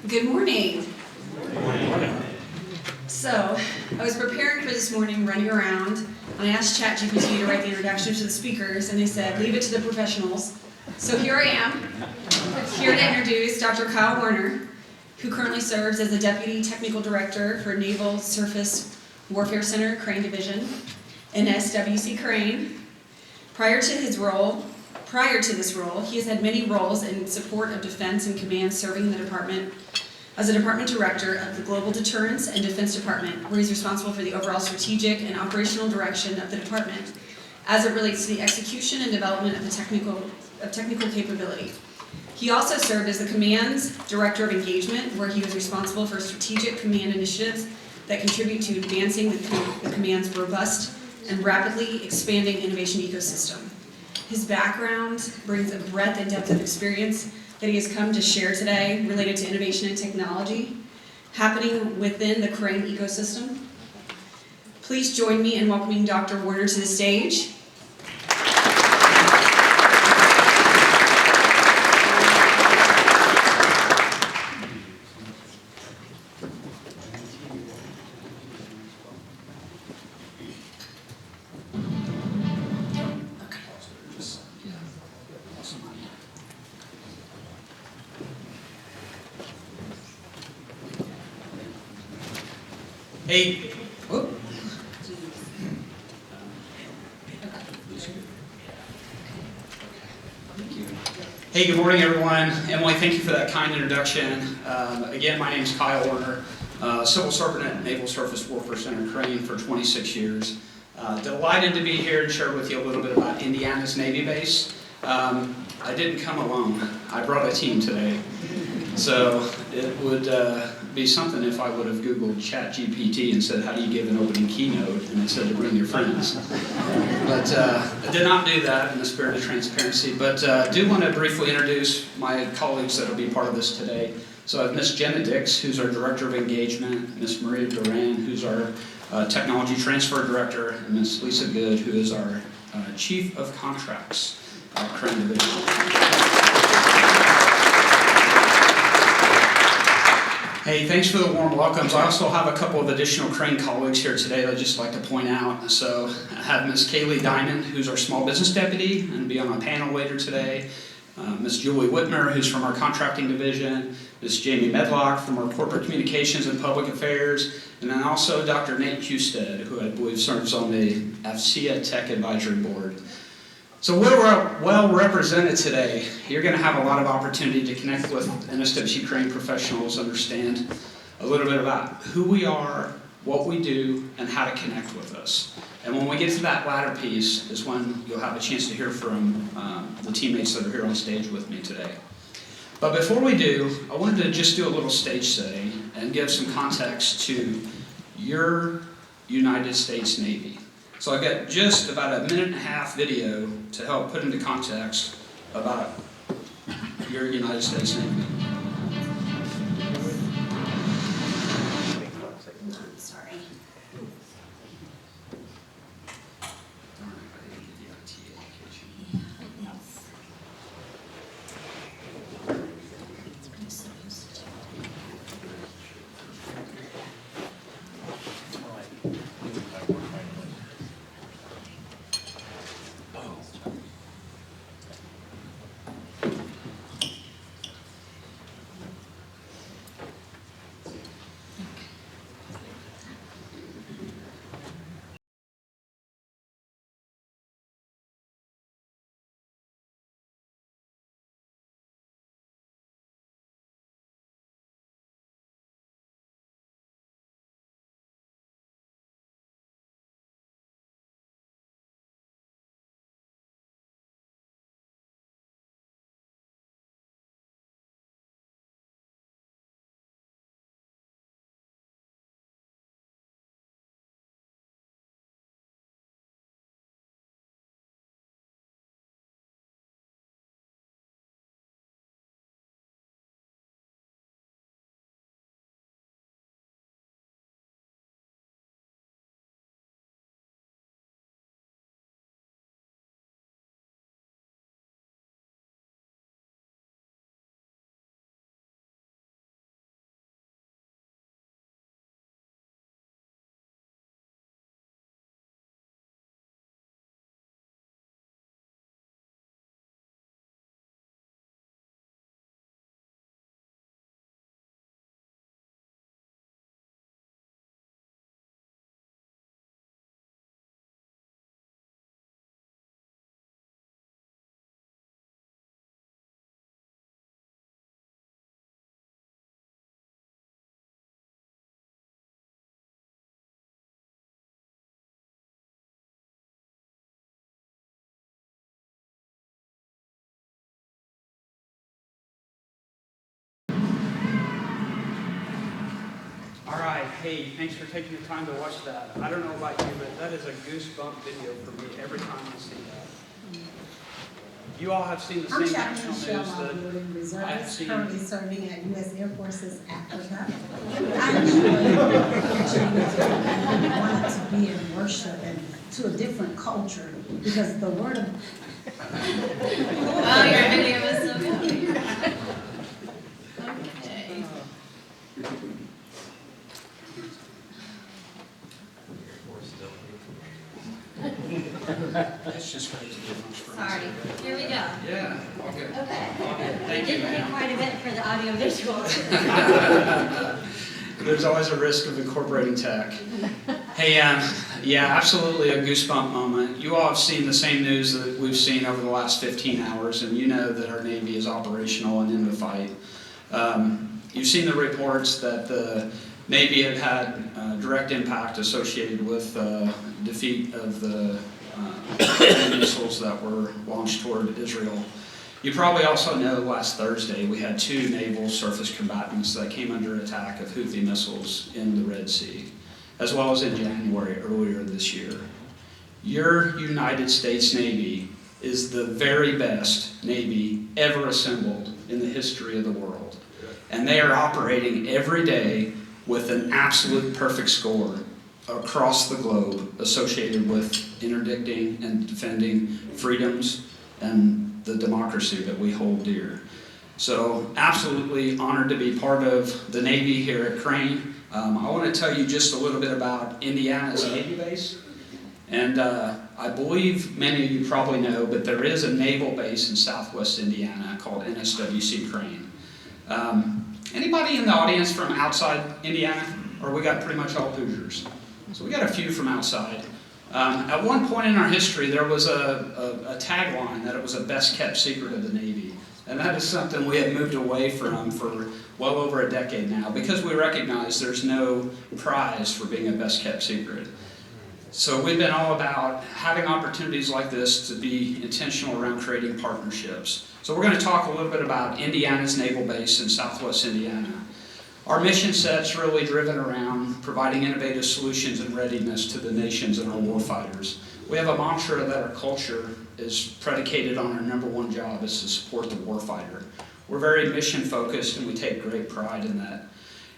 Good morning. So, I was preparing for this morning, running around, and I asked ChatGPT to write the introduction to the speakers, and they said, leave it to the professionals. So here I am, here to introduce Dr. Kyle Werner, who currently serves as the Deputy Technical Director for Naval Surface Warfare Center, Crane Division, NSWC Crane. Prior to this role, he has had many roles in support of defense and command, serving in the department as a department director of the Global Deterrence and Defense Department, where he's responsible for the overall strategic and operational direction of the department as it relates to the execution and development of technical capability. He also served as the command's director of engagement, where he was responsible for strategic command initiatives that contribute to advancing the command's robust and rapidly expanding innovation ecosystem. His background brings a breadth and depth of experience that he has come to share today related to innovation and technology happening within the Crane ecosystem. Please join me in welcoming Dr. Werner to the stage. Hey, Hey, good morning, everyone. Emily, thank you for that kind introduction. Again, my name is Kyle Werner, Civil Servant at Naval Surface Warfare Center, Crane, for 26 years. Delighted to be here and share with you a little bit about Indiana's Navy base. I didn't come alone. I brought a team today. So it would be something if I would have Googled ChatGPT and said, how do you give an opening keynote? And it said to bring your friends. But I did not do that in the spirit of transparency. But I do want to briefly introduce my colleagues that will be part of this today. So I have Miss Jenna Dix, who's our Director of Engagement, Miss Maria Duran, who's our Technology Transfer Director, and Miss Lisa Good, who is our Chief of Contracts at Crane Division. Hey, thanks for the warm welcomes. I also have a couple of additional Crane colleagues here today that I'd just like to point out. So I have Miss Kaylee Diamond, who's our Small Business Deputy, and will be on my panel later today. Miss Julie Whitmer, who's from our Contracting Division. Miss Jamie Medlock from our Corporate Communications and Public Affairs. And then also Dr. Nate Husted, who I believe serves on the AFCEA Tech Advisory Board. So we're well represented today. You're going to have a lot of opportunity to connect with NSWC Crane professionals, understand a little bit about who we are, what we do, and how to connect with us. And when we get to that latter piece is when you'll have a chance to hear from the teammates that are here on stage with me today. But before we do, I wanted to just do a little stage setting and give some context to your United States Navy. So I've got just about a minute and a half video to help put into context about your United States Navy. Sorry. Hey, thanks for taking the time to watch that. I don't know about you, but that is a goosebump video for me every time I see that. You all have seen the same national news that I have seen. Currently serving at U.S. Air Force's Africa. I wanted to be in worship and to a different culture because the word of Oh, your video was so funny. Okay. It's just great to get much friends. Sorry, here we go. Yeah, all good. Okay. All good. Thank We you, did pay ma'am. quite a bit for the audio visual. There's always a risk of incorporating tech. Hey, yeah, absolutely a goosebump moment. You all have seen the same news that we've seen over the last 15 hours, and you know that our Navy is operational and in the fight. You've seen the reports that the Navy had direct impact associated with defeat of the missiles that were launched toward Israel. You probably also know last Thursday we had 2 naval surface combatants that came under attack of Houthi missiles in the Red Sea, as well as in January earlier this year. Your United States Navy is the very best Navy ever assembled in the history of the world. And they are operating every day with an absolute perfect score across the globe associated with interdicting and defending freedoms and the democracy that we hold dear. So absolutely honored to be part of the Navy here at Crane. I want to tell you just a little bit about Indiana's Navy base. And I believe many of you probably know, but there is a naval base in southwest Indiana called NSWC Crane. Anybody in the audience from outside Indiana? Or we got pretty much all Hoosiers? So we got a few from outside. At one point in our history, there was a tagline that it was a best kept secret of the Navy. And that is something we have moved away from for well over a decade now because we recognize there's no prize for being a best kept secret. So we've been all about having opportunities like this to be intentional around creating partnerships. So we're going to talk a little bit about Indiana's naval base in southwest Indiana. Our mission set's really driven around providing innovative solutions and readiness to the nations and our warfighters. We have a mantra that our culture is predicated on our #1 job is to support the warfighter. We're very mission focused and we take great pride in that.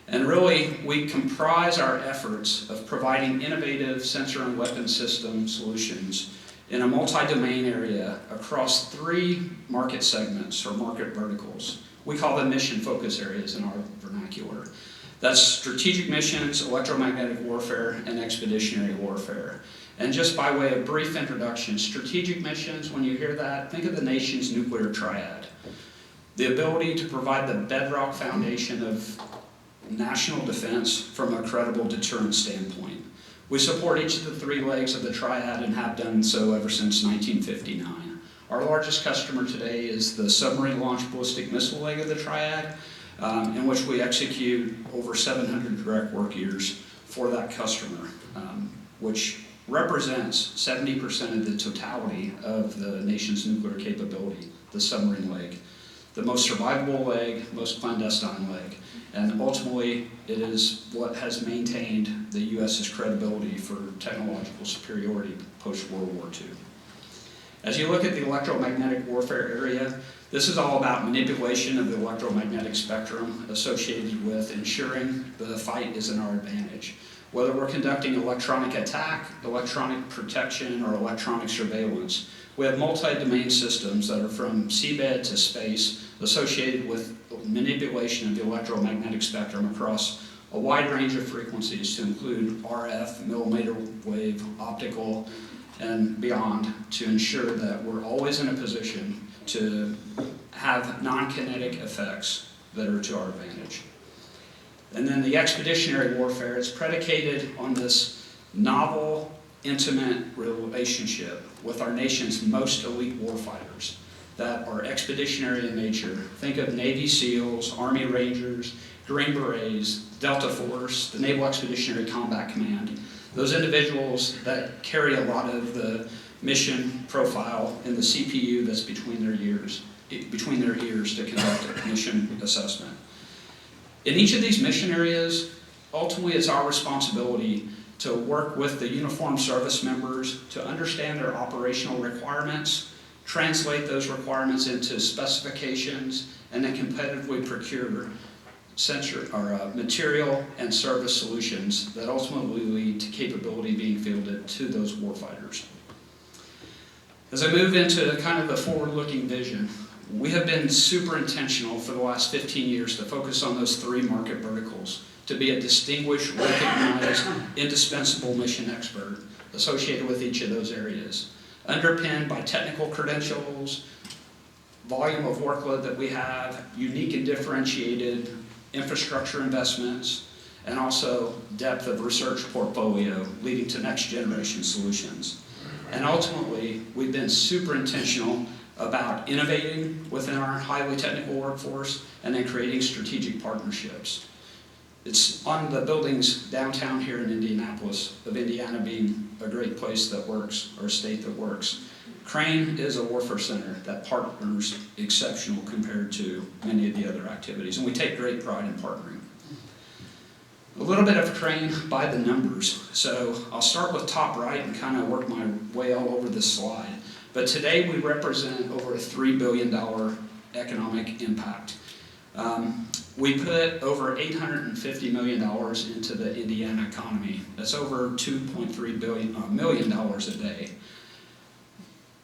And really, we comprise our efforts of providing innovative sensor and weapon system solutions in a multi-domain area across 3 market segments or market verticals. We call them mission focus areas in our vernacular. That's strategic missions, electromagnetic warfare, and expeditionary warfare. And just by way of brief introduction, strategic missions, when you hear that, think of the nation's nuclear triad. The ability to provide the bedrock foundation of national defense from a credible deterrence standpoint. We support each of the 3 legs of the triad and have done so ever since 1959. Our largest customer today is the submarine-launched ballistic missile leg of the triad, in which we execute over 700 direct work years for that customer, which represents 70% of the totality of the nation's nuclear capability, the submarine leg. The most survivable leg, most clandestine leg. And ultimately, it is what has maintained the U.S.'s credibility for technological superiority post-World War II. As you look at the electromagnetic warfare area, this is all about manipulation of the electromagnetic spectrum associated with ensuring the fight is in our advantage. Whether we're conducting electronic attack, electronic protection, or electronic surveillance, we have multi-domain systems that are from seabed to space associated with manipulation of the electromagnetic spectrum across a wide range of frequencies to include RF, millimeter wave, optical, and beyond to ensure that we're always in a position to have non-kinetic effects that are to our advantage. And then the expeditionary warfare is predicated on this novel, intimate relationship with our nation's most elite warfighters that are expeditionary in nature. Think of Navy SEALs, Army Rangers, Green Berets, Delta Force, the Naval Expeditionary Combat Command. Those individuals that carry a lot of the mission profile in the CPU that's between their ears to conduct a mission assessment. In each of these mission areas, ultimately it's our responsibility to work with the uniformed service members to understand their operational requirements, translate those requirements into specifications, and then competitively procure material and service solutions that ultimately lead to capability being fielded to those warfighters. As I move into kind of the forward-looking vision, we have been super intentional for the last 15 years to focus on those 3 market verticals, to be a distinguished, recognized, indispensable mission expert associated with each of those areas, underpinned by technical credentials, volume of workload that we have, unique and differentiated infrastructure investments, and also depth of research portfolio leading to next generation solutions. And ultimately, we've been super intentional about innovating within our highly technical workforce and then creating strategic partnerships. It's on the buildings downtown here in Indianapolis, of Indiana being a great place that works, or a state that works. Crane is a warfare center that partners exceptional compared to many of the other activities, and we take great pride in partnering. A little bit of Crane by the numbers. So I'll start with top right and kind of work my way all over this slide. But today we represent over a $3 billion economic impact. We put over $850 million into the Indiana economy. That's over $2.3 million a day.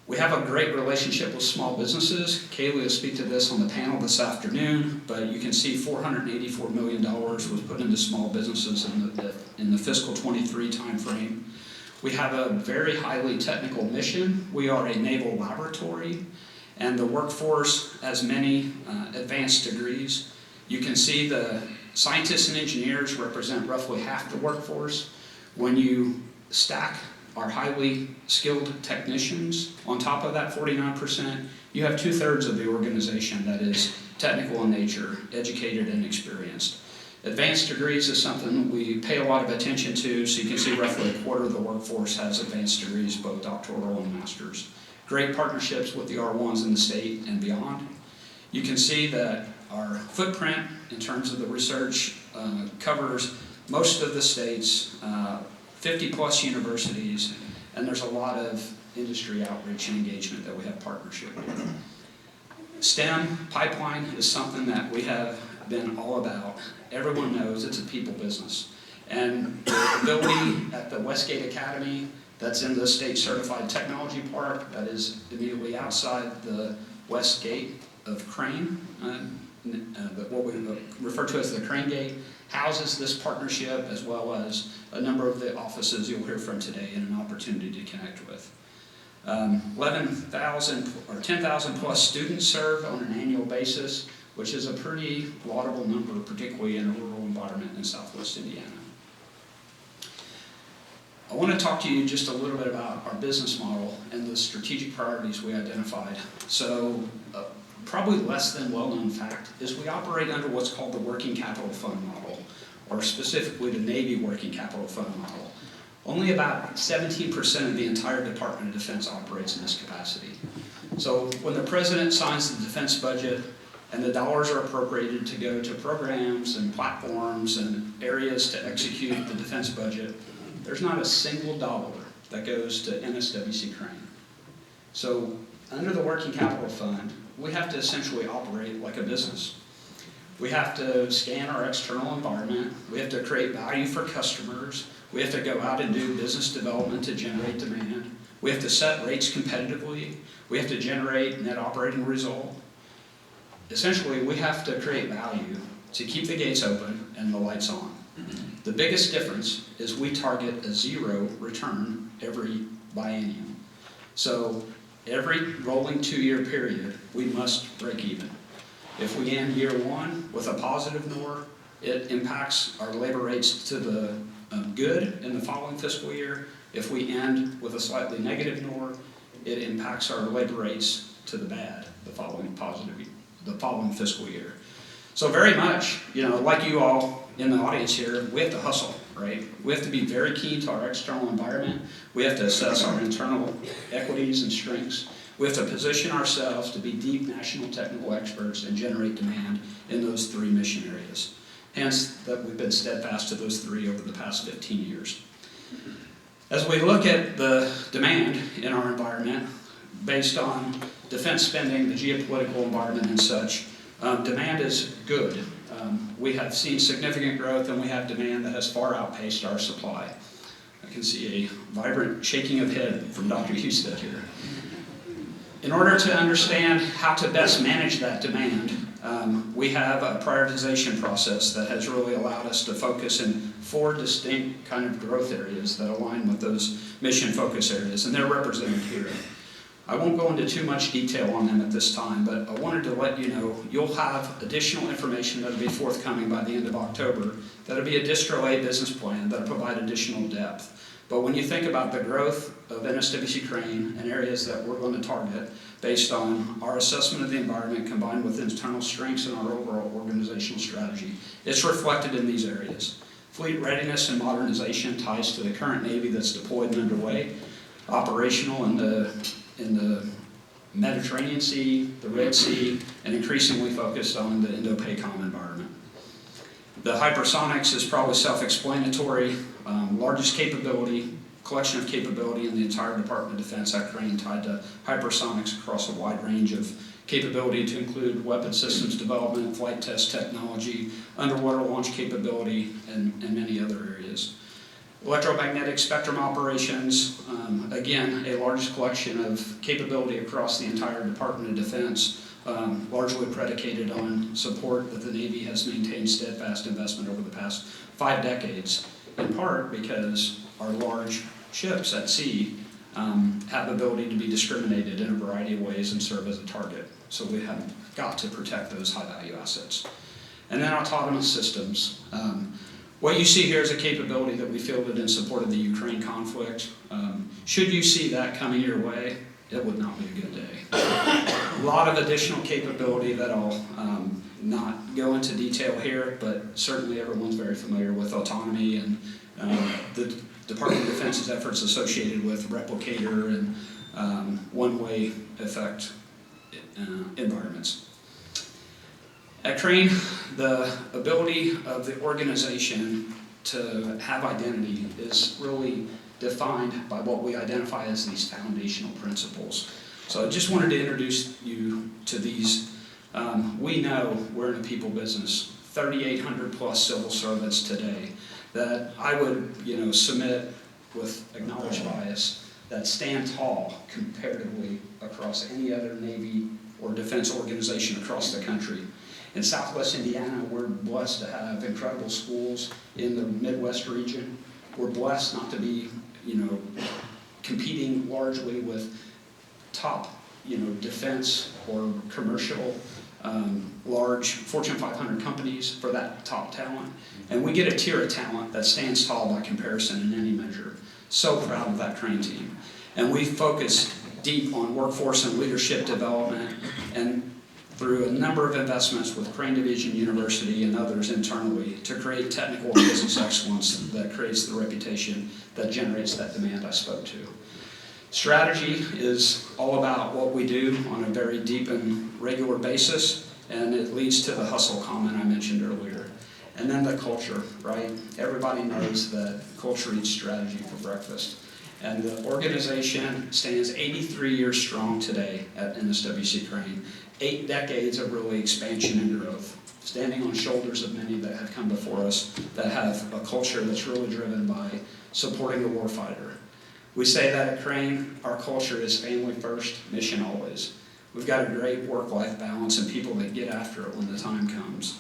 We have a great relationship with small businesses. Kaylee will speak to this on the panel this afternoon, but you can see $484 million was put into small businesses in the fiscal 23 timeframe. We have a very highly technical mission. We are a Naval Laboratory, and the workforce has many advanced degrees. You can see the scientists and engineers represent roughly half the workforce. When you stack our highly skilled technicians on top of that 49%, you have 2/3 of the organization that is technical in nature, educated and experienced. Advanced degrees is something we pay a lot of attention to, so you can see roughly 1/4 of the workforce has advanced degrees, both doctoral and masters. Great partnerships with the R1s in the state and beyond. You can see that our footprint in terms of the research covers most of the states, 50+ universities, and there's a lot of industry outreach and engagement that we have partnership with. STEM pipeline is something that we have been all about. Everyone knows it's a people business. And the ability at the Westgate Academy, that's in the State Certified Technology Park, that is immediately outside the West Gate of Crane, what we refer to as the Crane Gate, houses this partnership as well as a number of the offices you'll hear from today and an opportunity to connect with. 11,000 or 10,000 plus students served on an annual basis, which is a pretty laudable number, particularly in a rural environment in Southwest Indiana. I want to talk to you just a little bit about our business model and the strategic priorities we identified. So probably less than well-known fact is we operate under what's called the working capital fund model, or specifically the Navy working capital fund model. Only about 17% of the entire Department of Defense operates in this capacity. So when the President signs the defense budget and the dollars are appropriated to go to programs and platforms and areas to execute the defense budget, there's not a single dollar that goes to NSWC Crane. So under the working capital fund, we have to essentially operate like a business. We have to scan our external environment. We have to create value for customers. We have to go out and do business development to generate demand. We have to set rates competitively. We have to generate net operating result. Essentially, we have to create value to keep the gates open and the lights on. The biggest difference is we target a 0 return every biennium. So every rolling 2-year period, we must break even. If we end year 1 with a positive NOR, it impacts our labor rates to the good in the following fiscal year. If we end with a slightly negative NOR, it impacts our labor rates to the bad the following fiscal year. So very much, like you all in the audience here, we have to hustle, right? We have to be very keen to our external environment. We have to assess our internal equities and strengths. We have to position ourselves to be deep national technical experts and generate demand in those 3 mission areas. hence that we've been steadfast to those three over the past 15 years. As we look at the demand in our environment, based on defense spending, the geopolitical environment and such, demand is good. We have seen significant growth and we have demand that has far outpaced our supply. I can see a vibrant shaking of head from Dr. Husted here. In order to understand how to best manage that demand, we have a prioritization process that has really allowed us to focus in 4 distinct kind of growth areas that align with those mission focus areas, and they're represented here. I won't go into too much detail on them at this time, but I wanted to let you know you'll have additional information that will be forthcoming by the end of October. That'll be a Distro A business plan that'll provide additional depth. But when you think about the growth of NSWC Crane and areas that we're going to target based on our assessment of the environment combined with internal strengths and our overall organizational strategy, it's reflected in these areas. Fleet readiness and modernization ties to the current Navy that's deployed and underway, operational in the Mediterranean Sea, the Red Sea, and increasingly focused on the Indo-PACOM environment. The hypersonics is probably self-explanatory, largest capability, collection of capability in the entire Department of Defense at Crane tied to hypersonics across a wide range of capability to include weapon systems development, flight test technology, underwater launch capability, and many other areas. Electromagnetic spectrum operations, again, a large collection of capability across the entire Department of Defense, largely predicated on support that the Navy has maintained steadfast investment over the past 5 decades, in part because our large ships at sea have the ability to be discriminated in a variety of ways and serve as a target. So we have got to protect those high-value assets. And then autonomous systems. What you see here is a capability that we fielded in support of the Ukraine conflict. Should you see that coming your way, it would not be a good day. A lot of additional capability that I'll not go into detail here, but certainly everyone's very familiar with autonomy and the Department of Defense's efforts associated with replicator and one-way effect environments. At Crane, the ability of the organization to have identity is really defined by what we identify as these foundational principles. So I just wanted to introduce you to these. We know we're in a people business, 3,800 plus civil servants today, that I would submit with acknowledged bias that stand tall comparatively across any other Navy or defense organization across the country. In Southwest Indiana, we're blessed to have incredible schools in the Midwest region. We're blessed not to be, competing largely with top, defense or commercial, large Fortune 500 companies for that top talent. And we get a tier of talent that stands tall by comparison in any measure. So proud of that Crane team. And we focus deep on workforce and leadership development, and through a number of investments with Crane Division University and others internally to create technical and business excellence that creates the reputation that generates that demand I spoke to. Strategy is all about what we do on a very deep and regular basis, and it leads to the hustle comment I mentioned earlier. And then the culture, right? Everybody knows that culture eats strategy for breakfast. And the organization stands 83 years strong today at NSWC Crane. 8 decades of really expansion and growth, standing on shoulders of many that have come before us that have a culture that's really driven by supporting the warfighter. We say that at Crane, our culture is family first, mission always. We've got a great work-life balance and people that get after it when the time comes.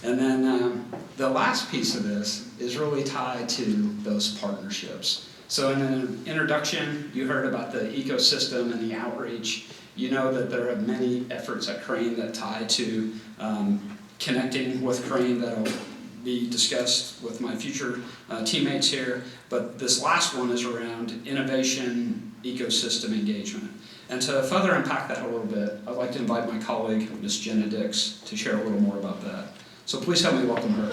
And then the last piece of this is really tied to those partnerships. So in the introduction, you heard about the ecosystem and the outreach. You know that there are many efforts at Crane that tie to connecting with Crane that will be discussed with my future teammates here. But this last one is around innovation ecosystem engagement. And to further unpack that a little bit, I'd like to invite my colleague, Ms. Jenna Dix, to share a little more about that. So please help me welcome her.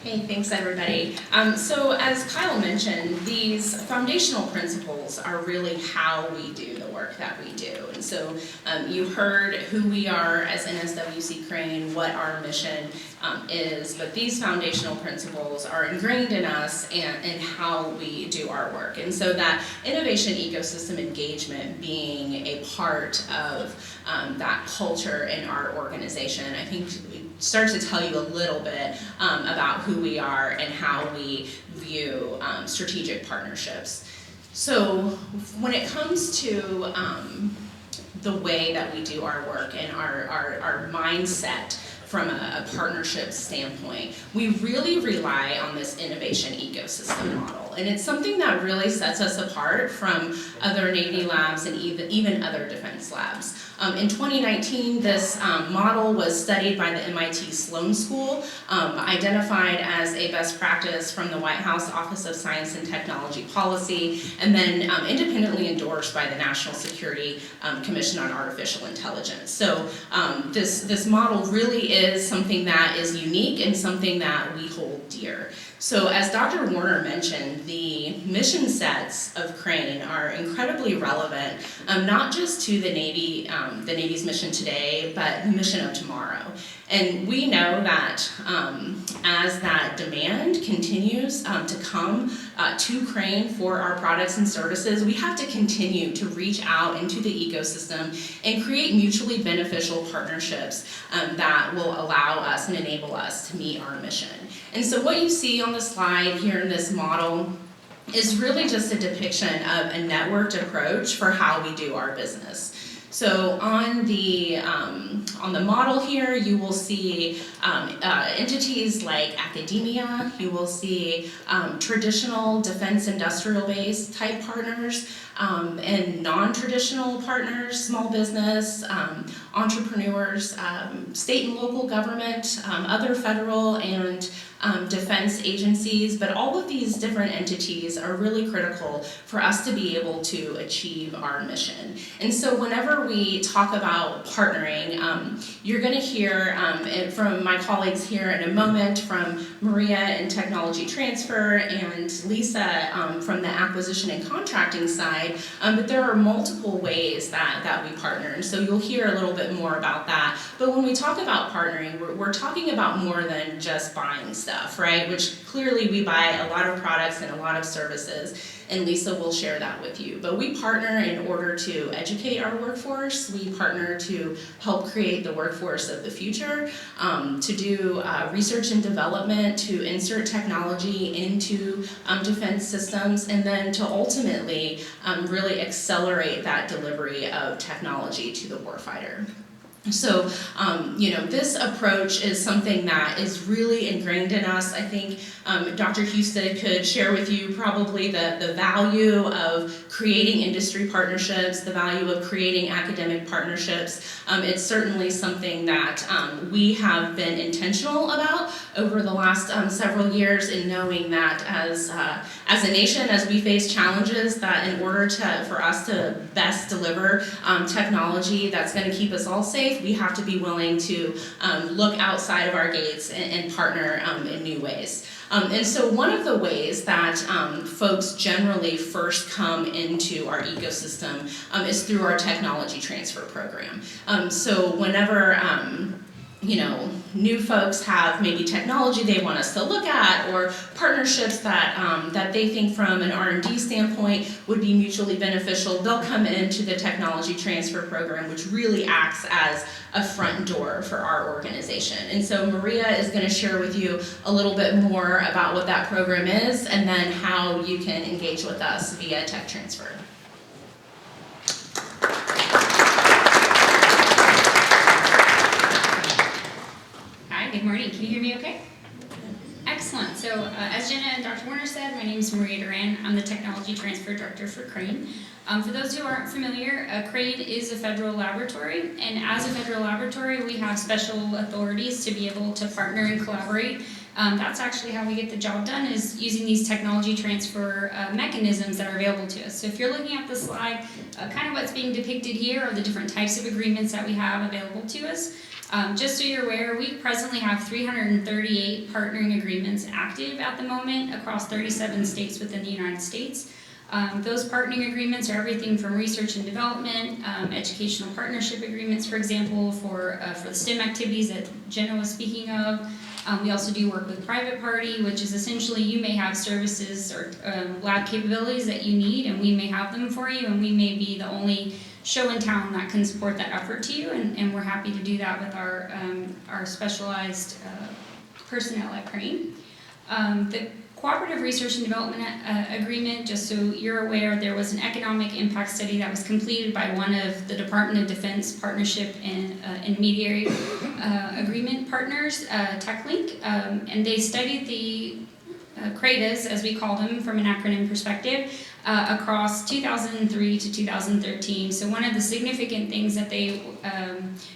Hey Hey, thanks everybody. So as Kyle mentioned, these foundational principles are really how we do the work that we do. And so you heard who we are as NSWC Crane, what our mission is, but these foundational principles are ingrained in us and how we do our work. And so that innovation ecosystem engagement being a part of that culture in our organization, I think starts to tell you a little bit about who we are and how we view strategic partnerships. So when it comes to the way that we do our work and our mindset from a partnership standpoint, we really rely on this innovation ecosystem model. And it's something that really sets us apart from other Navy labs and even other defense labs. In 2019, this model was studied by the MIT Sloan School, identified as a best practice from the White House Office of Science and Technology Policy, and then independently endorsed by the National Security Commission on Artificial Intelligence. So this model really is something that is unique and something that we hold dear. So as Dr. Werner mentioned, the mission sets of Crane are incredibly relevant, not just to the Navy's mission today, but the mission of tomorrow. And we know that as that demand continues to come to Crane for our products and services, we have to continue to reach out into the ecosystem and create mutually beneficial partnerships that will allow us and enable us to meet our mission. And so what you see on the slide here in this model is really just a depiction of a networked approach for how we do our business. So on the model here, you will see entities like academia, you will see traditional defense industrial base type partners, and non-traditional partners, small business, entrepreneurs, state and local government, other federal and defense agencies, but all of these different entities are really critical for us to be able to achieve our mission. And so whenever we talk about partnering, you're going to hear from my colleagues here in a moment, from Maria in technology transfer and Lisa from the acquisition and contracting side, but there are multiple ways that we partner, and so you'll hear a little bit more about that. But when we talk about partnering, we're talking about more than just buying stuff, right? Which clearly we buy a lot of products and a lot of services, and Lisa will share that with you. But we partner in order to educate our workforce, we partner to help create the workforce of the future, to do research and development, to insert technology into defense systems, and then to ultimately really accelerate that delivery of technology to the warfighter. So, this approach is something that is really ingrained in us. I think Dr. Houston could share with you probably the value of creating industry partnerships, the value of creating academic partnerships. It's certainly something that we have been intentional about over the last several years, in knowing that as a nation, as we face challenges, that in order for us to best deliver technology that's going to keep us all safe, we have to be willing to look outside of our gates and partner in new ways. And so one of the ways that folks generally first come into our ecosystem is through our technology transfer program. So whenever new folks have maybe technology they want us to look at, or partnerships that they think from an R&D standpoint would be mutually beneficial, they'll come into the technology transfer program, which really acts as a front door for our organization. And so Maria is going to share with you a little bit more about what that program is, and then how you can engage with us via tech transfer. Good morning. Can you hear me okay? Excellent. So as Jenna and Dr. Werner said, my name is Maria Duran. I'm the Technology Transfer Director for Crane. For those who aren't familiar, Crane is a federal laboratory, and as a federal laboratory, we have special authorities to be able to partner and collaborate. That's actually how we get the job done, is using these technology transfer mechanisms that are available to us. So if you're looking at the slide, kind of what's being depicted here are the different types of agreements that we have available to us. Just so you're aware, we presently have 338 partnering agreements active at the moment across 37 states within the United States. Those partnering agreements are everything from research and development, educational partnership agreements, for example, for the STEM activities that Jenna was speaking of. We also do work with private party, which is essentially you may have services or lab capabilities that you need, and we may have them for you, and we may be the only show in town that can support that effort to you, and we're happy to do that with our specialized personnel at Crane. The Cooperative Research and Development Agreement, just so you're aware, there was an economic impact study that was completed by one of the Department of Defense partnership and intermediary agreement partners, TechLink, and they studied the CRADAs, as we call them from an acronym perspective, across 2003 to 2013. So one of the significant things that they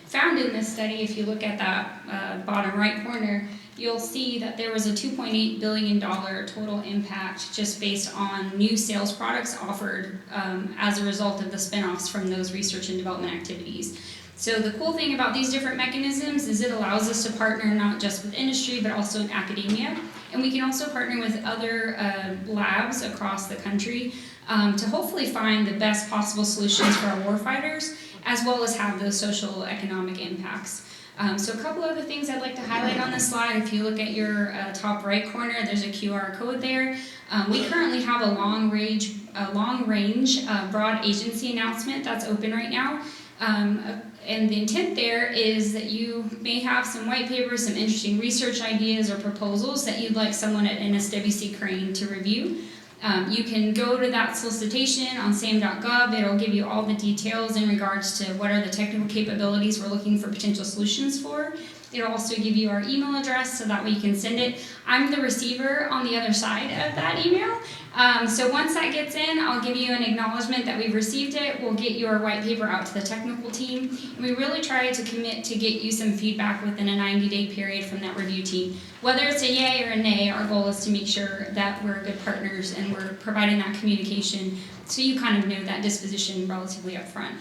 found in this study, if you look at that bottom right corner, you'll see that there was a $2.8 billion total impact just based on new sales products offered as a result of the spinoffs from those research and development activities. So the cool thing about these different mechanisms is it allows us to partner not just with industry but also in academia. And we can also partner with other labs across the country to hopefully find the best possible solutions for our warfighters, as well as have those social economic impacts. So a couple other things I'd like to highlight on this slide. If you look at your top right corner, there's a QR code there. We currently have a long range broad agency announcement that's open right now. And the intent there is that you may have some white papers, some interesting research ideas or proposals that you'd like someone at NSWC Crane to review. You can go to that solicitation on sam.gov. It'll give you all the details in regards to what are the technical capabilities we're looking for potential solutions for. It'll also give you our email address so that way you can send it. I'm the receiver on the other side of that email. So once that gets in, I'll give you an acknowledgement that we've received it. We'll get your white paper out to the technical team. And we really try to commit to get you some feedback within a 90-day period from that review team. Whether it's a yay or a nay, our goal is to make sure that we're good partners and we're providing that communication so you kind of know that disposition relatively upfront.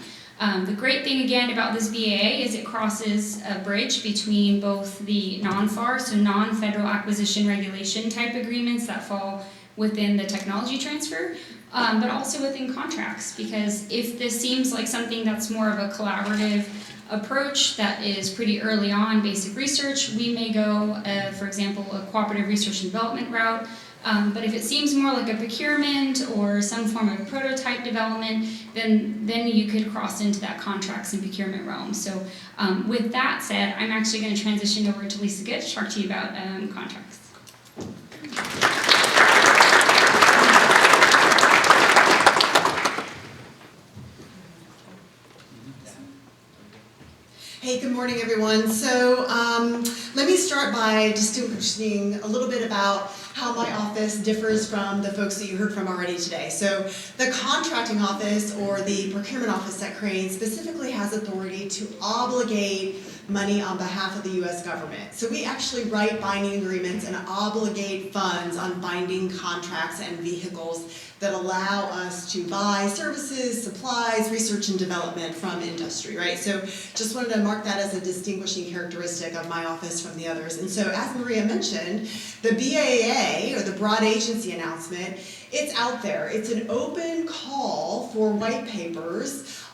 The great thing again about this BAA is it crosses a bridge between both the non-FAR, so non-federal acquisition regulation type agreements that fall within the technology transfer, but also within contracts, because if this seems like something that's more of a collaborative approach that is pretty early on basic research, we may go, for example, a cooperative research and development route. But if it seems more like a procurement or some form of prototype development, then you could cross into that contracts and procurement realm. So with that said, I'm actually going to transition over to Lisa Good to talk to you about contracts. Hey, good morning, everyone. So let me start by distinguishing a little bit about how my office differs from the folks that you heard from already today. So the contracting office or the procurement office at Crane specifically has authority to obligate money on behalf of the U.S. government. So we actually write binding agreements and obligate funds on binding contracts and vehicles that allow us to buy services, supplies, research and development from industry, right? So just wanted to mark that as a distinguishing characteristic of my office from the others. And so as Maria mentioned, the BAA, or the broad agency announcement, it's out there. It's an open call for white papers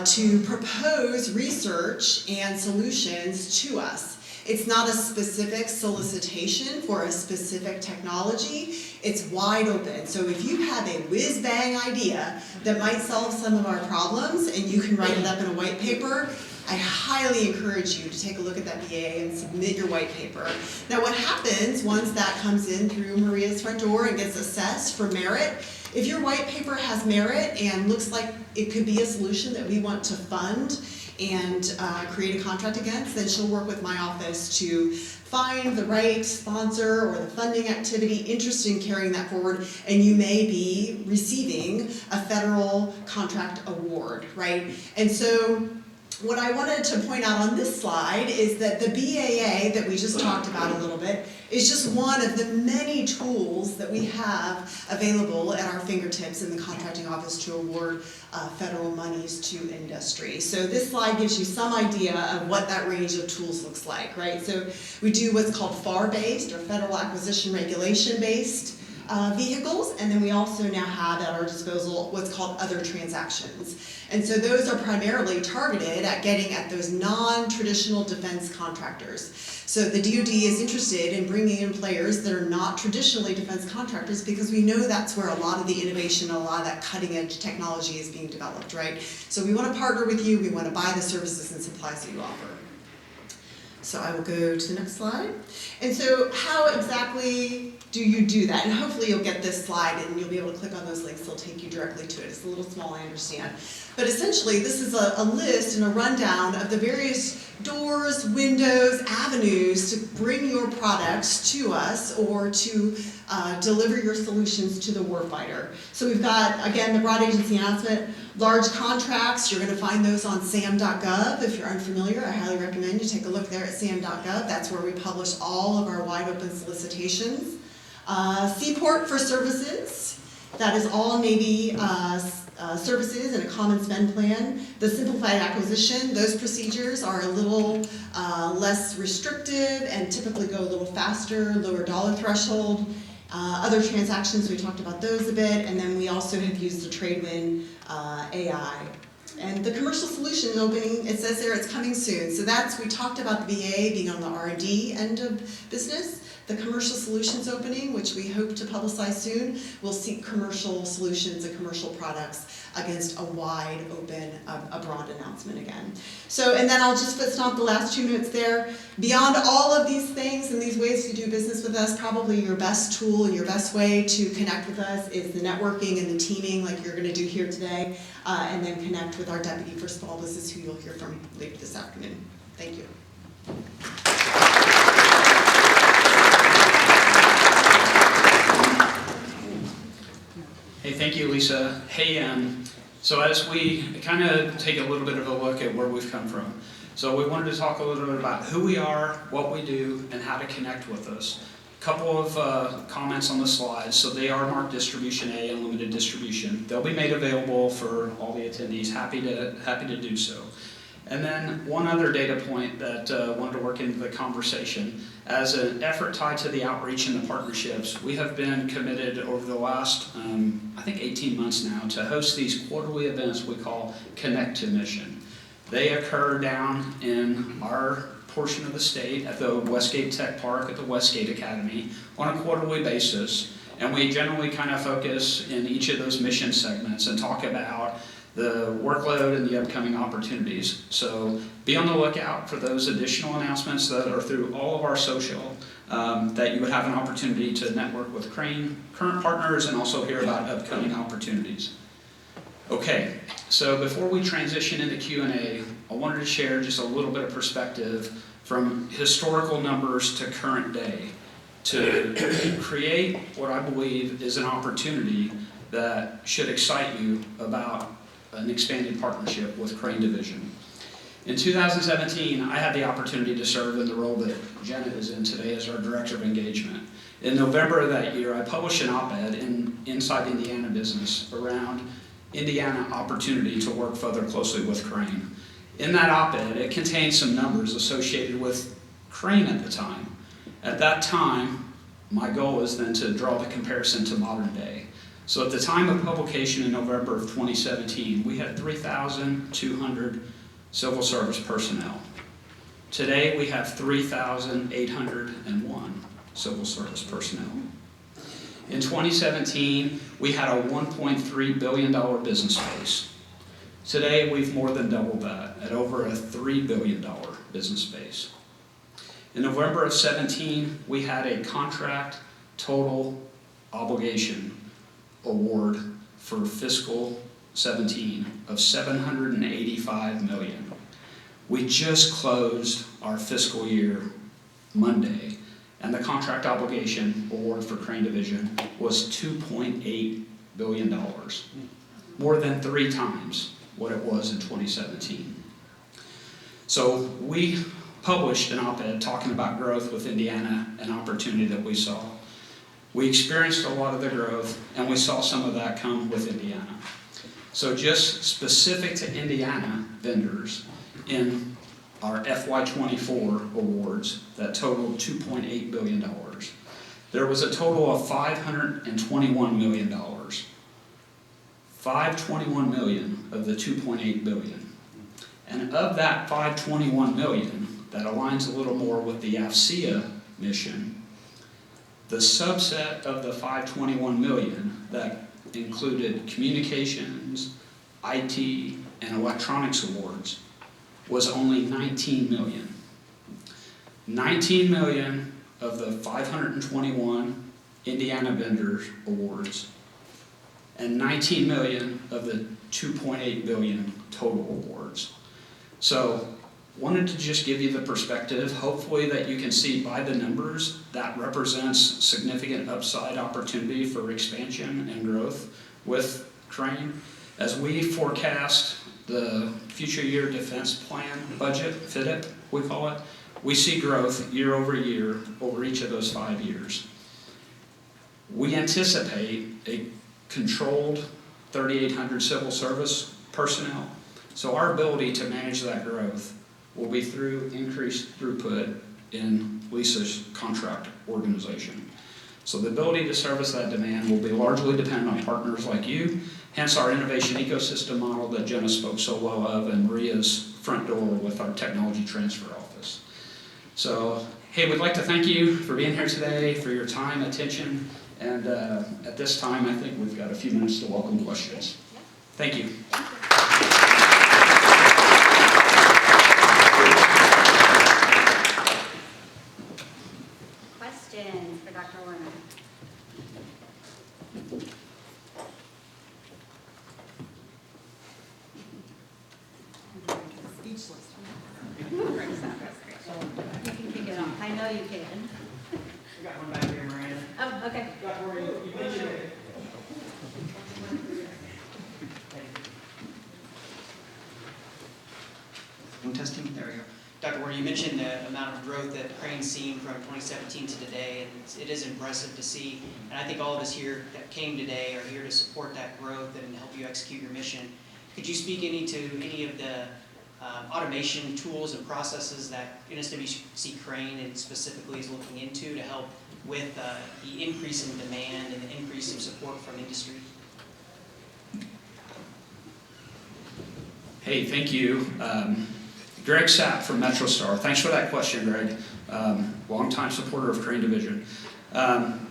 to propose research and solutions to us. It's not a specific solicitation for a specific technology. It's wide open. So if you have a whiz-bang idea that might solve some of our problems and you can write it up in a white paper, I highly encourage you to take a look at that BAA and submit your white paper. Now what happens once that comes in through Maria's front door and gets assessed for merit, if your white paper has merit and looks like it could be a solution that we want to fund and create a contract against, then she'll work with my office to find the right sponsor or the funding activity interested in carrying that forward, and you may be receiving a federal contract award, right? And so what I wanted to point out on this slide is that the BAA that we just talked about a little bit is just one of the many tools that we have available at our fingertips in the contracting office to award federal monies to industry. So this slide gives you some idea of what that range of tools looks like, right? So we do what's called FAR-based or Federal Acquisition Regulation-based vehicles, and then we also now have at our disposal what's called other transactions. And so those are primarily targeted at getting at those non-traditional defense contractors. So the DoD is interested in bringing in players that are not traditionally defense contractors because we know that's where a lot of the innovation, a lot of that cutting edge technology is being developed, right? So we want to partner with you, we want to buy the services and supplies that you offer. So I will go to the next slide. And so how exactly do you do that? And hopefully you'll get this slide and you'll be able to click on those links. They'll take you directly to it. It's a little small, I understand. But essentially, this is a list and a rundown of the various doors, windows, avenues to bring your products to us or to deliver your solutions to the warfighter. So we've got, again, the broad agency announcement, large contracts. You're going to find those on sam.gov. If you're unfamiliar, I highly recommend you take a look there at sam.gov. That's where we publish all of our wide open solicitations. Seaport for services. That is all Navy services and a common spend plan. The simplified acquisition, those procedures are a little less restrictive and typically go a little faster, lower dollar threshold. Other transactions, we talked about those a bit, and then we also have used the Tradewin AI. And the commercial solution opening, it says there it's coming soon. So that's, we talked about the BA being on the R&D end of business. The commercial solutions opening, which we hope to publicize soon, will seek commercial solutions and commercial products against a wide open, a broad announcement again. So, and then I'll just stomp the last 2 minutes there. Beyond all of these things and these ways to do business with us, probably your best tool and your best way to connect with us is the networking and the teaming like you're going to do here today, and then connect with our Deputy for Small Business who you'll hear from later this afternoon. Thank you. Hey, thank you, Lisa. Hey, so as we kind of take a little bit of a look at where we've come from, so we wanted to talk a little bit about who we are, what we do, and how to connect with us. A couple of comments on the slides. So they are marked Distribution A and Limited Distribution. They'll be made available for all the attendees. Happy to do so. And then one other data point that wanted to work into the conversation. As an effort tied to the outreach and the partnerships, we have been committed over the last, I think 18 months now, to host these quarterly events we call Connect to Mission. They occur down in our portion of the state at the Westgate Tech Park at the Westgate Academy on a quarterly basis. And we generally kind of focus in each of those mission segments and talk about the workload and the upcoming opportunities. So be on the lookout for those additional announcements that are through all of our social, that you would have an opportunity to network with Crane current partners and also hear about upcoming opportunities. Okay, so before we transition into Q&A, I wanted to share just a little bit of perspective from historical numbers to current day to create what I believe is an opportunity that should excite you about an expanded partnership with Crane Division. In 2017, I had the opportunity to serve in the role that Jenna is in today as our Director of Engagement. In November of that year, I published an op-ed in Inside Indiana Business around Indiana opportunity to work further closely with Crane. In that op-ed, it contained some numbers associated with Crane at the time. At that time, my goal was then to draw the comparison to modern day. So at the time of publication in November of 2017, we had 3,200 civil service personnel. Today we have 3,801 civil service personnel. In 2017, we had a $1.3 billion business base. Today we've more than doubled that at over a $3 billion business base. In November of 17, we had a contract total obligation award for fiscal 17 of $785 million. We just closed our fiscal year Monday, and the contract obligation award for Crane Division was $2.8 billion, more than 3 times what it was in 2017. So we published an op-ed talking about growth with Indiana, an opportunity that we saw. We experienced a lot of the growth, and we saw some of that come with Indiana. So just specific to Indiana vendors, in our FY24 awards that totaled $2.8 billion, there was a total of $521 million. $521 million of the $2.8 billion. And of that $521 million, that aligns a little more with the AFCEA mission, the subset of the $521 million that included communications, IT, and electronics awards was only $19 million. $19 million of the 521 Indiana vendors awards, and $19 million of the $2.8 billion total awards. So, wanted to just give you the perspective, hopefully that you can see by the numbers that represents significant upside opportunity for expansion and growth with Crane. As we forecast the future year defense plan budget, FIDIP we call it, we see growth year over year over each of those 5 years. We anticipate a controlled 3,800 civil service personnel. So our ability to manage that growth will be through increased throughput in Lisa's contract organization. So the ability to service that demand will be largely dependent on partners like you, hence our innovation ecosystem model that Jenna spoke so well of, and Maria's front door with our technology transfer office. So, hey, we'd like to thank you for being here today, for your time, attention, and at this time, I think we've got a few minutes to welcome questions. Thank you. Questions for Dr. Werner? Speechless. You can kick it off. I know you can. We got one back here, Miranda. Oh, okay. Dr. Werner, you mentioned it. Testing, there we go. Dr. Werner, you mentioned the amount of growth that Crane's seen from 2017 to today, and it is impressive to see. And I think all of us here that came today are here to support that growth and help you execute your mission. Could you speak to any of the automation tools and processes that NSWC Crane and specifically is looking into to help with the increase in demand and the increase in support from industry? Hey, thank you. Greg Sapp from MetroStar. Thanks for that question, Greg. Longtime supporter of Crane Division.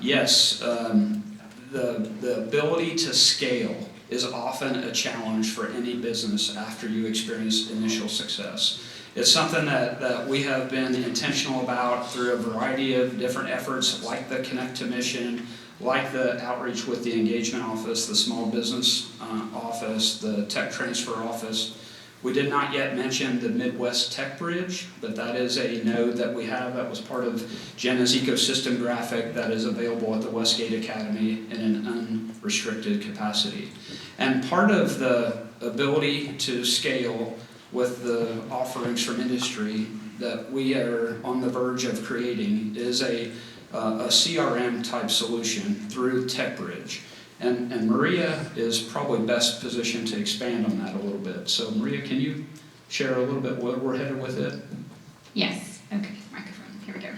Yes, the ability to scale is often a challenge for any business after you experience initial success. It's something that we have been intentional about through a variety of different efforts, like the Connect to Mission, like the outreach with the engagement office, the small business office, the tech transfer office. We did not yet mention the Midwest Tech Bridge, but that is a node that we have that was part of Jenna's ecosystem graphic that is available at the Westgate Academy in an unrestricted capacity. And part of the ability to scale with the offerings from industry that we are on the verge of creating is a CRM type solution through TechBridge. And Maria is probably best positioned to expand on that a little bit. So Maria, can you share a little bit where we're headed with it? Yes. Okay. Microphone. Here we go.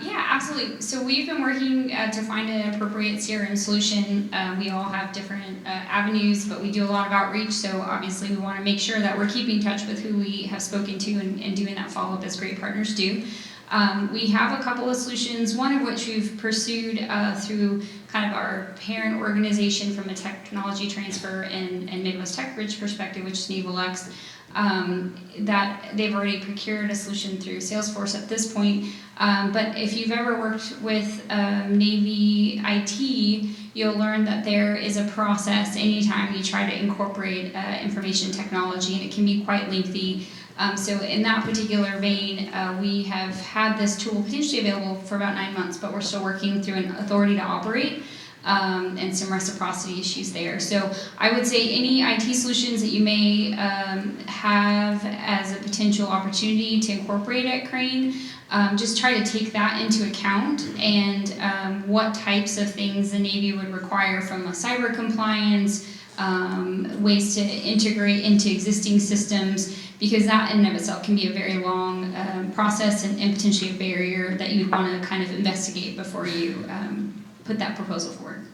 Yeah, absolutely. So we've been working to find an appropriate CRM solution. We all have different avenues, but we do a lot of outreach. So obviously we want to make sure that we're keeping in touch with who we have spoken to and doing that follow-up as great partners do. We have a couple of solutions, one of which we've pursued through kind of our parent organization from a technology transfer and Midwest Tech Bridge perspective, which is Naval X, that they've already procured a solution through Salesforce at this point. But if you've ever worked with Navy IT, you'll learn that there is a process anytime you try to incorporate information technology, and it can be quite lengthy. So in that particular vein, we have had this tool potentially available for about 9 months, but we're still working through an authority to operate. and some reciprocity issues there. So I would say any IT solutions that you may have as a potential opportunity to incorporate at Crane, just try to take that into account, and what types of things the Navy would require from a cyber compliance, ways to integrate into existing systems, because that in and of itself can be a very long process and potentially a barrier that you'd want to kind of investigate before you put that proposal forward.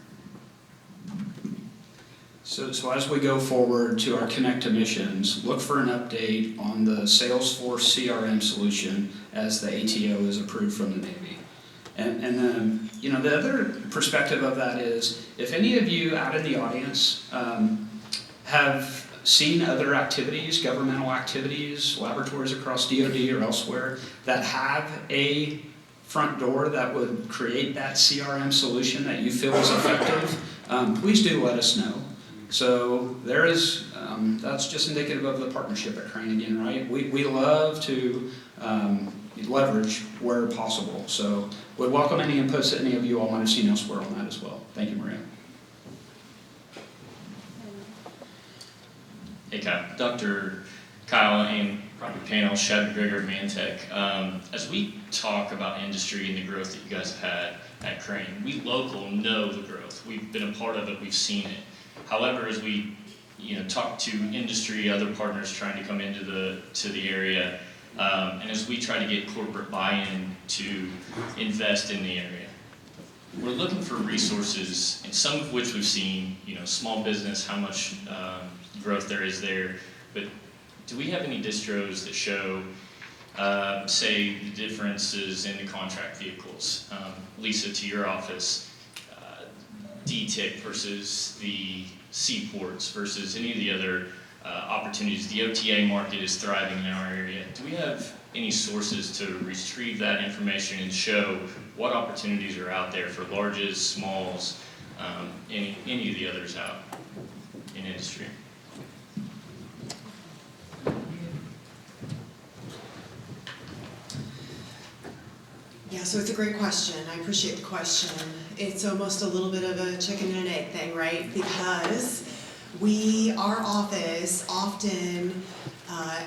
So as we go forward to our Connect to Missions, look for an update on the Salesforce CRM solution as the ATO is approved from the Navy. And then, the other perspective of that is, if any of you out in the audience have seen other activities, governmental activities, laboratories across DoD or elsewhere that have a front door that would create that CRM solution that you feel is effective, please do let us know. So there is, that's just indicative of the partnership at Crane again, right? We love to leverage where possible. So would welcome any inputs that any of you all might have seen elsewhere on that as well. Thank you, Maria. Hey, Dr. Kyle and probably panel, Shad McGregor, Mantech. As we talk about industry and the growth that you guys have had at Crane, we local know the growth. We've been a part of it, we've seen it. However, as we talk to industry, other partners trying to come into the area, and as we try to get corporate buy-in to invest in the area, we're looking for resources, and some of which we've seen, small business, how much growth there is there, but do we have any distros that show, say, the differences in the contract vehicles? Lisa, to your office, DTIC versus the seaports versus any of the other opportunities. The OTA market is thriving in our area. Do we have any sources to retrieve that information and show what opportunities are out there for larges, smalls, any of the others out in industry? Yeah, so it's a great question. I appreciate the question. It's almost a little bit of a chicken and an egg thing, right? Because our office often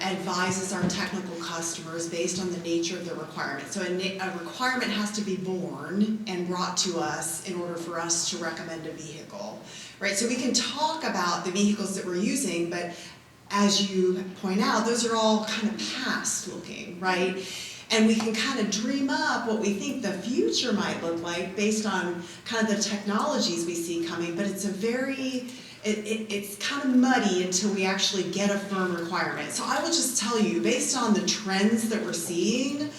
advises our technical customers based on the nature of the requirement. So a requirement has to be born and brought to us in order for us to recommend a vehicle, right? So we can talk about the vehicles that we're using, but as you point out, those are all kind of past looking, right? And we can kind of dream up what we think the future might look like based on kind of the technologies we see coming, but it's it's kind of muddy until we actually get a firm requirement. So I will just tell you, based on the trends that we're seeing,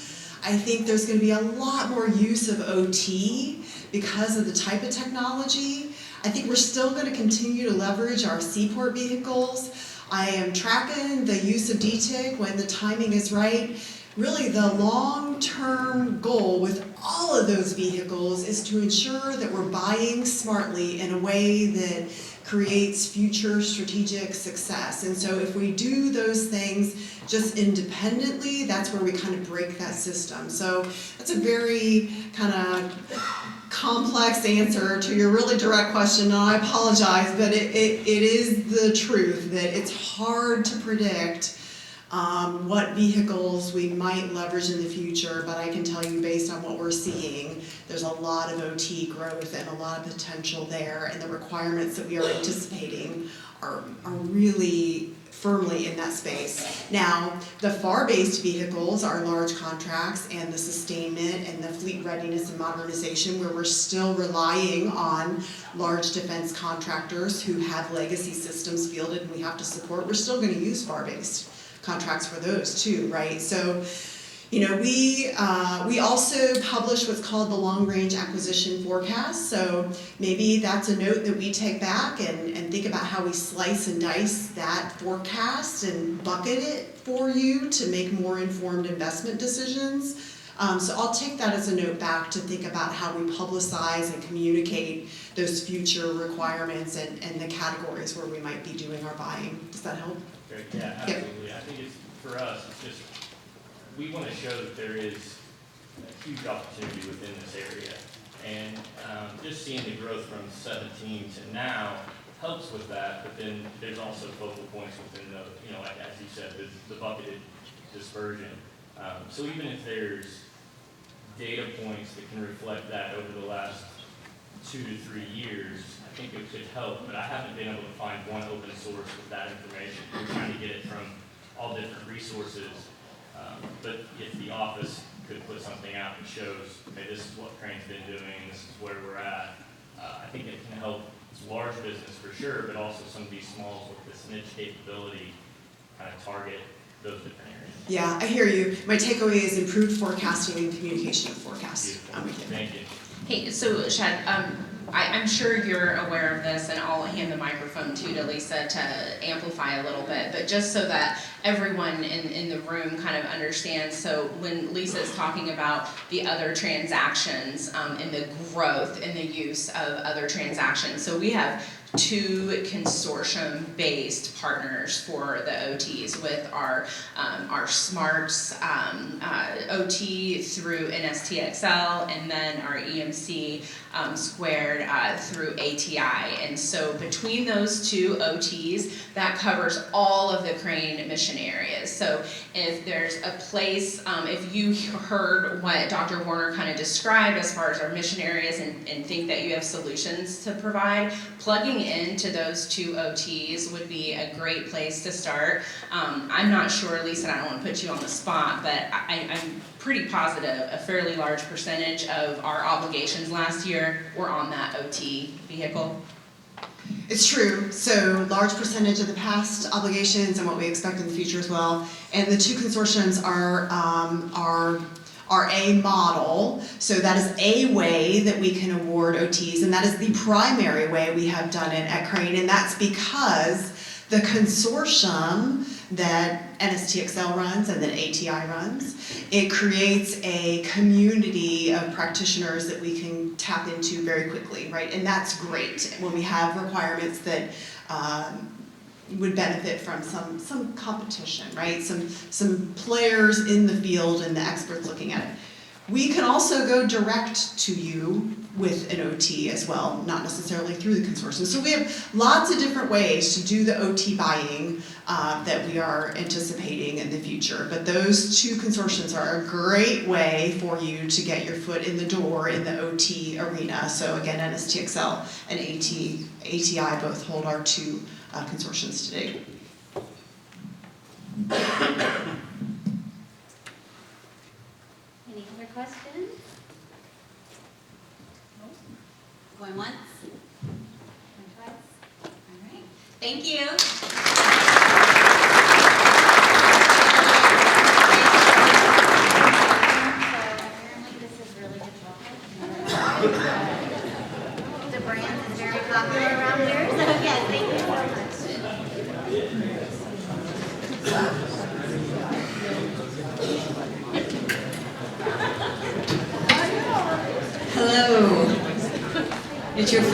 I think there's going to be a lot more use of OT because of the type of technology. I think we're still going to continue to leverage our seaport vehicles. I am tracking the use of DTIC when the timing is right. Really, the long-term goal with all of those vehicles is to ensure that we're buying smartly in a way that creates future strategic success. And so if we do those things just independently, that's where we kind of break that system. So that's a very kind of complex answer to your really direct question, and I apologize, but it is the truth that it's hard to predict what vehicles we might leverage in the future, but I can tell you based on what we're seeing, there's a lot of OT growth and a lot of potential there, and the requirements that we are anticipating are really firmly in that space. Now, the FAR-based vehicles are large contracts, and the sustainment and the fleet readiness and modernization, where we're still relying on large defense contractors who have legacy systems fielded and we have to support, we're still going to use FAR-based contracts for those too, right? So, we also publish what's called the Long Range Acquisition Forecast. So maybe that's a note that we take back and think about how we slice and dice that forecast and bucket it for you to make more informed investment decisions. So I'll take that as a note back to think about how we publicize and communicate those future requirements and the categories where we might be doing our buying. Does that help? Yeah, absolutely. I think for us, it's just, we want to show that there is a huge opportunity within this area. And just seeing the growth from 17 to now helps with that, but then there's also focal points within the, like as you said, the bucketed dispersion. So even if there's data points that can reflect that over the last 2 to 3 years, I think it could help, but I haven't been able to find one open source with that information. We're trying to get it from all different resources, but if the office could put something out that shows, okay, this is what Crane's been doing, this is where we're at, I think it can help large business for sure, but also some of these smalls with this niche capability kind of target those different areas. Yeah, I hear you. My takeaway is improved forecasting and communication of forecasts. Beautiful. I'm with you. Thank you. Hey, so Shad, I'm sure you're aware of this, and I'll hand the microphone to Lisa to amplify a little bit, but just so that everyone in the room kind of understands, so when Lisa's talking about the other transactions and the growth in the use of other transactions, so we have 2 consortium-based partners for the OTs with our SMARTS OT through NSTXL, and then our EMC squared through ATI. And so between those 2 OTs, that covers all of the Crane mission areas. So if there's a place, if you heard what Dr. Werner kind of described as far as our mission areas and think that you have solutions to provide, plugging into those 2 OTs would be a great place to start. I'm not sure, Lisa, I don't want to put you on the spot, but I'm pretty positive a fairly large percentage of our obligations last year were on that OT vehicle. It's true. So large percentage of the past obligations and what we expect in the future as well. And the 2 consortiums are a model. So that is a way that we can award OTs, and that is the primary way we have done it at Crane. And that's because the consortium that NSTXL runs and that ATI runs, it creates a community of practitioners that we can tap into very quickly, right? And that's great when we have requirements that would benefit from some competition, right? Some players in the field and the experts looking at it. We can also go direct to you with an OT as well, not necessarily through the consortium. So we have lots of different ways to do the OT buying that we are anticipating in the future. But those 2 consortiums are a great way for you to get your foot in the door in the OT arena. So again, NSTXL and ATI both hold our 2 consortiums today. Any other questions? Going once? Going twice? All right. Thank you. So apparently this is really good chocolate. The brand is very popular around here, so yes, thank you so much. Hello. It's your